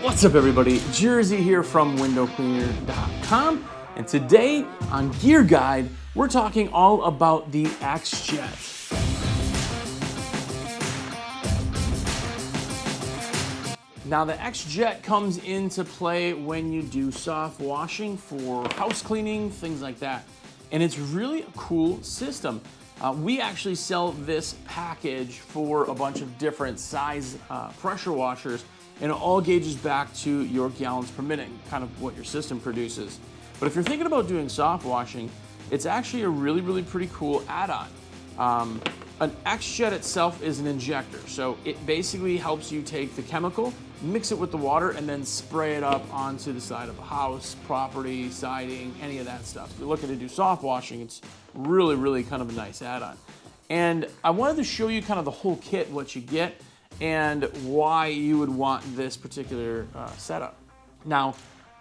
What's up everybody, Jersey here from windowcleaner.com, and today on Gear Guide, we're talking all about the X-Jet. Now the X-Jet comes into play when you do soft washing for house cleaning, things like that. And it's really a cool system. We actually sell this package for a bunch of different size pressure washers, and it all gauges back to your gallons per minute, kind of what your system produces. But if you're thinking about doing soft washing, it's actually a really pretty cool add-on. An X-Jet itself is an injector, so it basically helps you take the chemical, mix it with the water, and then spray it up onto the side of a house, property, siding, any of that stuff. If you're looking to do soft washing, it's really kind of a nice add-on. And I wanted to show you kind of the whole kit, what you get, and why you would want this particular setup. Now,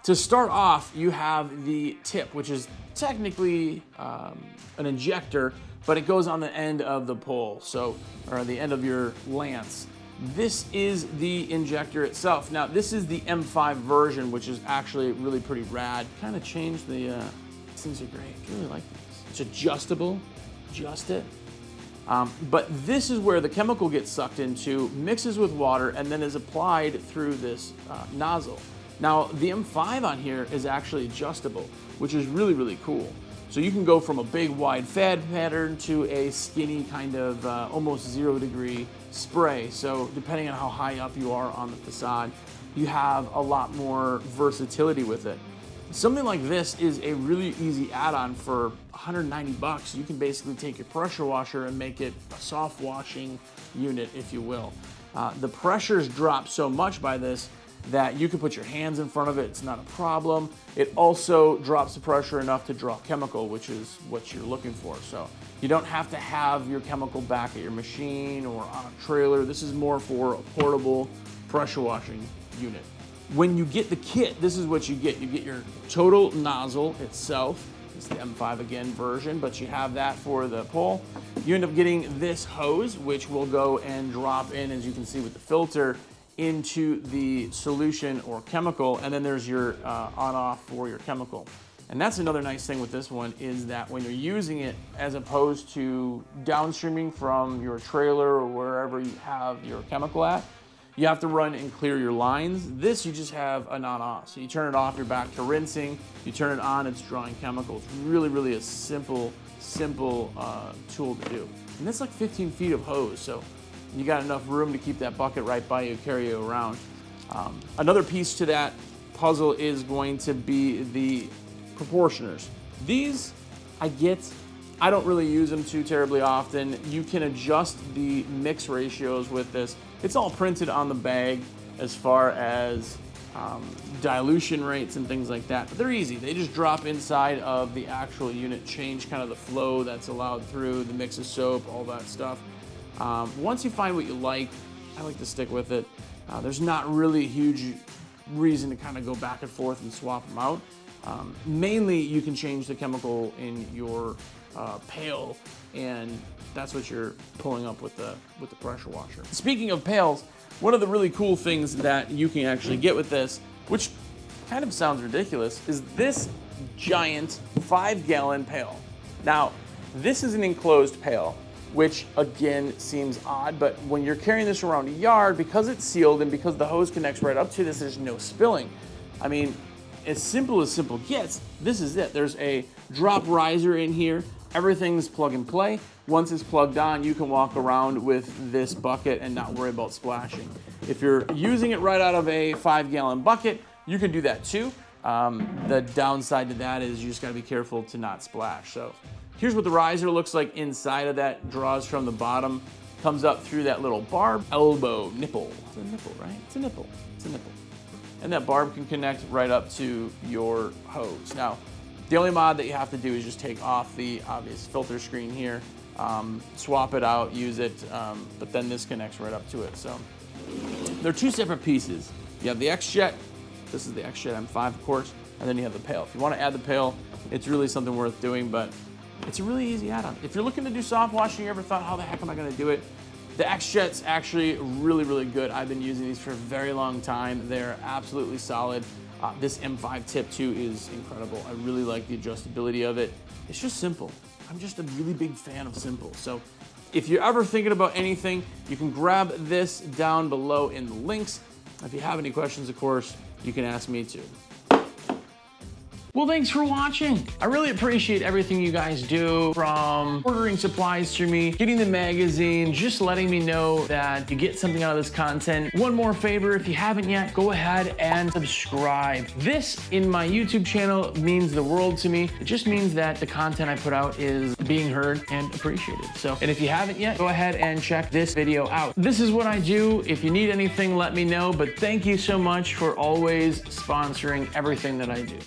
to start off, you have the tip, which is technically an injector, but it goes on the end of the pole, or the end of your lance. This is the injector itself. Now, this is the M5 version, which is actually really pretty rad. Kind of changed the, these things are great. I really like these. It's adjustable, adjust it. But this is where the chemical gets sucked into, mixes with water, and then is applied through this nozzle. Now, the M5 on here is actually adjustable, which is really cool. So you can go from a big wide fad pattern to a skinny kind of almost 0 degree spray. So depending on how high up you are on the facade, you have a lot more versatility with it. Something like this is a really easy add-on for 190 bucks. You can basically take your pressure washer and make it a soft washing unit, if you will. The pressures drop so much by this that you can put your hands in front of it, it's not a problem. It also drops the pressure enough to draw chemical, which is what you're looking for. So you don't have to have your chemical back at your machine or on a trailer. This is more for a portable pressure washing unit. When you get the kit, this is what you get. You get your total nozzle itself. It's the M5 again version, but you have that for the pole. You end up getting this hose, which will go and drop in, as you can see with the filter, into the solution or chemical, and then there's your on-off for your chemical. And that's another nice thing with this one, is that when you're using it, as opposed to downstreaming from your trailer or wherever you have your chemical at, you have to run and clear your lines. This, you just have an on-off. So you turn it off, you're back to rinsing. You turn it on, it's drawing chemicals. Really a simple tool to do. And that's like 15 feet of hose, so you got enough room to keep that bucket right by you, carry you around. Another piece to that puzzle is going to be the proportioners. These I don't really use them too terribly often. You can adjust the mix ratios with this. It's all printed on the bag as far as dilution rates and things like that, but they're easy. They just drop inside of the actual unit, change kind of the flow that's allowed through, the mix of soap, all that stuff. Once you find what you like, I like to stick with it. There's not really a huge reason to kind of go back and forth and swap them out. Mainly, you can change the chemical in your pail, and that's what you're pulling up with the pressure washer. Speaking of pails, one of the really cool things that you can actually get with this, which kind of sounds ridiculous, is this giant 5-gallon pail. Now, this is an enclosed pail, which again seems odd, but when you're carrying this around a yard, because it's sealed and because the hose connects right up to this, there's no spilling. I mean, as simple gets, this is it. There's a drop riser in here. Everything's plug and play. Once it's plugged on, you can walk around with this bucket and not worry about splashing. If you're using it right out of a 5-gallon bucket, you can do that too. The downside to that is you just gotta be careful to not splash. So here's what the riser looks like inside of that. Draws from the bottom, comes up through that little barb, elbow, nipple. It's a nipple, right? It's a nipple. It's a nipple. And that barb can connect right up to your hose. Now, the only mod that you have to do is just take off the obvious filter screen here, swap it out, use it, but then this connects right up to it. So they're two separate pieces. You have the X-Jet. This is the X-Jet M5, of course, and then you have the pail. If you want to add the pail, it's really something worth doing, but it's a really easy add-on. If you're looking to do soft washing, you ever thought, how the heck am I going to do it? The XJet's actually really, really good. I've been using these for a very long time. They're absolutely solid. This M5 tip too is incredible. I really like the adjustability of it. It's just simple. I'm just a really big fan of simple. So if you're ever thinking about anything, you can grab this down below in the links. If you have any questions, of course, you can ask me too. Well, thanks for watching. I really appreciate everything you guys do, from ordering supplies through me, getting the magazine, just letting me know that you get something out of this content. One more favor, if you haven't yet, go ahead and subscribe. This in my YouTube channel means the world to me. It just means that the content I put out is being heard and appreciated. And if you haven't yet, go ahead and check this video out. This is what I do. If you need anything, let me know, but thank you so much for always sponsoring everything that I do.